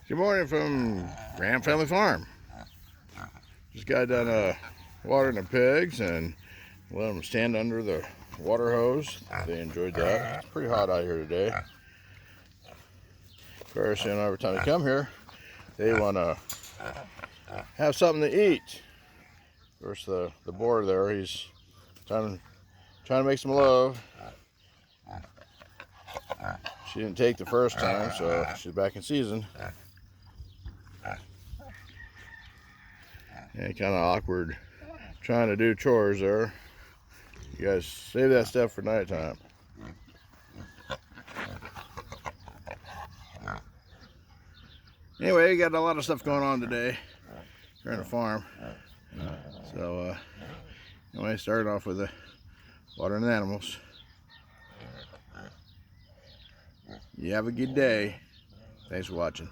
Good morning from Graham Family Farm. Just got done watering the pigs and let them stand under the water hose. They enjoyed that. It's pretty hot out here today. Of course, every time they come here, they want to have something to eat. Of course, the boar there, he's trying to make some love. She didn't take the first time, so she's back in season. Yeah, kind of awkward trying to do chores there. You guys save that stuff for nighttime. Anyway, you got a lot of stuff going on today here on the farm. So, anyway, started off with the watering the animals. You have a good day. Thanks for watching.